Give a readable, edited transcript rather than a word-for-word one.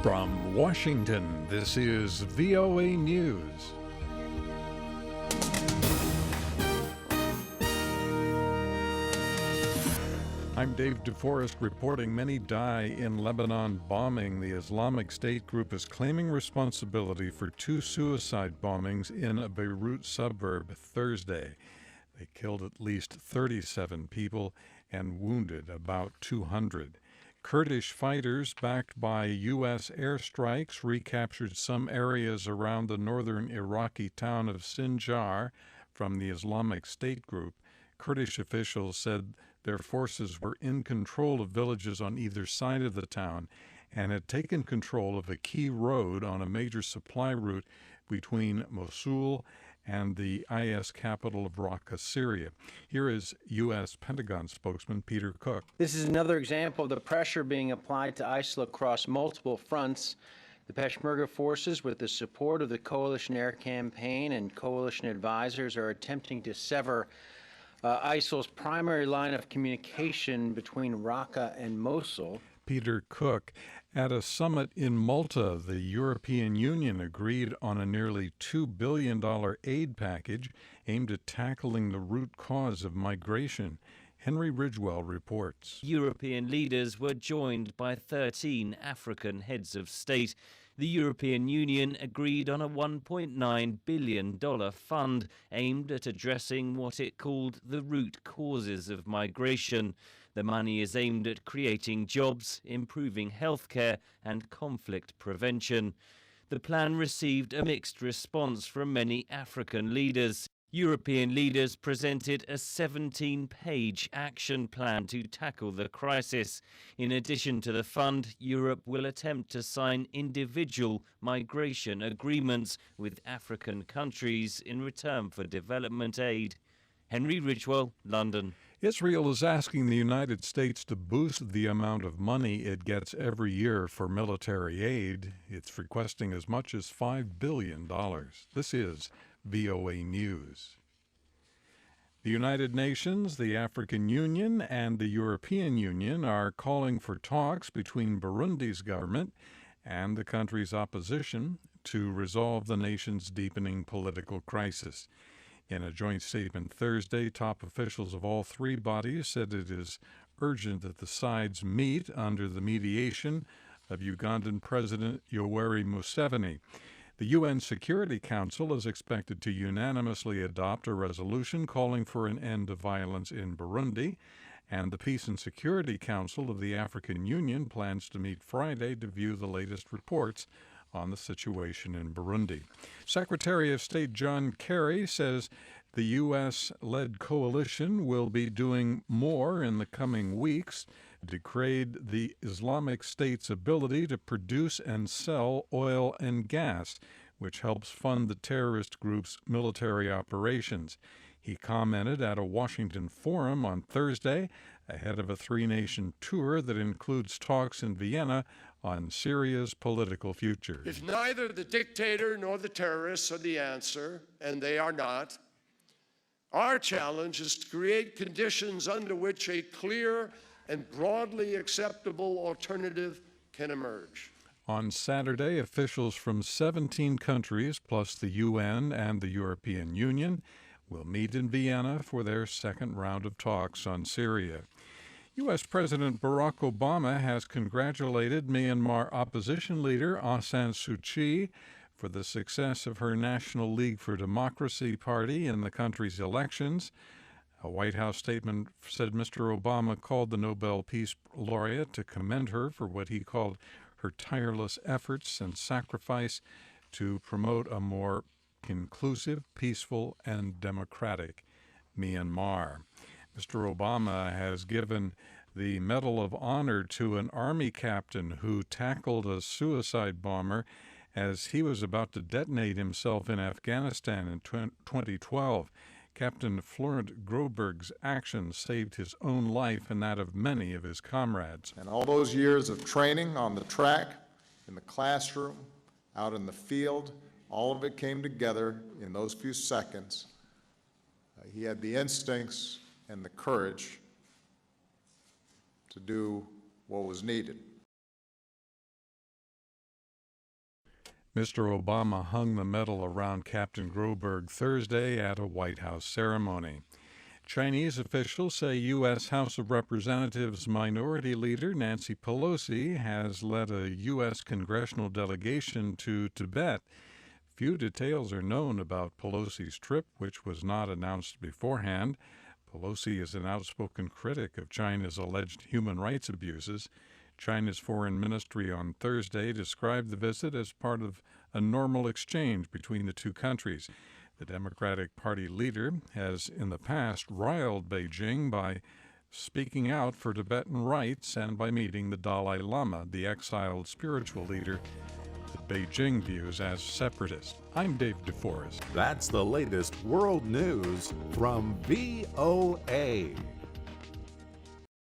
From Washington, this is VOA News. I'm David DeForest reporting many die in Lebanon bombing. The Islamic State group is claiming responsibility for 2 suicide bombings in a Beirut suburb Thursday. They killed at least 37 people and wounded about 200. Kurdish fighters, backed by U.S. airstrikes, recaptured some areas around the northern Iraqi town of Sinjar from the Islamic State group. Kurdish officials said their forces were in control of villages on either side of the town and had taken control of a key road on a major supply route between Mosul and the IS capital of Raqqa, Syria. Here is U.S. Pentagon spokesman Peter Cook. This is another example of the pressure being applied to ISIL across multiple fronts. The Peshmerga forces, with the support of the Coalition Air Campaign and coalition advisors, are attempting to sever ISIL's primary line of communication between Raqqa and Mosul. Peter Cook. At a summit in Malta, the European Union agreed on a nearly $2 billion aid package aimed at tackling the root cause of migration. Henry Ridgwell reports. European leaders were joined by 13 African heads of state. The European Union agreed on a $1.9 billion fund aimed at addressing what it called the root causes of migration. The money is aimed at creating jobs, improving healthcare and conflict prevention. The plan received a mixed response from many African leaders. European leaders presented a 17-page action plan to tackle the crisis. In addition to the fund, Europe will attempt to sign individual migration agreements with African countries in return for development aid. Henry Ridgwell, London. Israel is asking the United States to boost the amount of money it gets every year for military aid. It's requesting as much as $5 billion. This is VOA News. The United Nations, the African Union, and the European Union are calling for talks between Burundi's government and the country's opposition to resolve the nation's deepening political crisis. In a joint statement Thursday, top officials of all 3 bodies said it is urgent that the sides meet under the mediation of Ugandan President Yoweri Museveni. The UN Security Council is expected to unanimously adopt a resolution calling for an end to violence in Burundi, and the Peace and Security Council of the African Union plans to meet Friday to view the latest reports on the situation in Burundi. Secretary of State John Kerry says the U.S.-led coalition will be doing more in the coming weeks to degrade the Islamic State's ability to produce and sell oil and gas, which helps fund the terrorist group's military operations. He commented at a Washington forum on Thursday ahead of a 3-nation tour that includes talks in Vienna on Syria's political future. If neither the dictator nor the terrorists are the answer, and they are not, our challenge is to create conditions under which a clear and broadly acceptable alternative can emerge. On Saturday, officials from 17 countries, plus the UN and the European Union, will meet in Vienna for their second round of talks on Syria. U.S. President Barack Obama has congratulated Myanmar opposition leader Aung San Suu Kyi for the success of her National League for Democracy party in the country's elections. A White House statement said Mr. Obama called the Nobel Peace Laureate to commend her for what he called her tireless efforts and sacrifice to promote a more inclusive, peaceful, and democratic Myanmar. Mr. Obama has given the Medal of Honor to an Army captain who tackled a suicide bomber as he was about to detonate himself in Afghanistan in 2012. Captain Florent Groberg's actions saved his own life and that of many of his comrades. And all those years of training on the track, in the classroom, out in the field, all of it came together in those few seconds. He had the instincts and the courage to do what was needed. Mr. Obama hung the medal around Captain Groberg Thursday at a White House ceremony. Chinese officials say U.S. House of Representatives Minority Leader Nancy Pelosi has led a U.S. congressional delegation to Tibet. Few details are known about Pelosi's trip, which was not announced beforehand. Pelosi is an outspoken critic of China's alleged human rights abuses. China's foreign ministry on Thursday described the visit as part of a normal exchange between the two countries. The Democratic Party leader has in the past riled Beijing by speaking out for Tibetan rights and by meeting the Dalai Lama, the exiled spiritual leader that Beijing views as separatist. I'm David DeForest. That's the latest world news from VOA.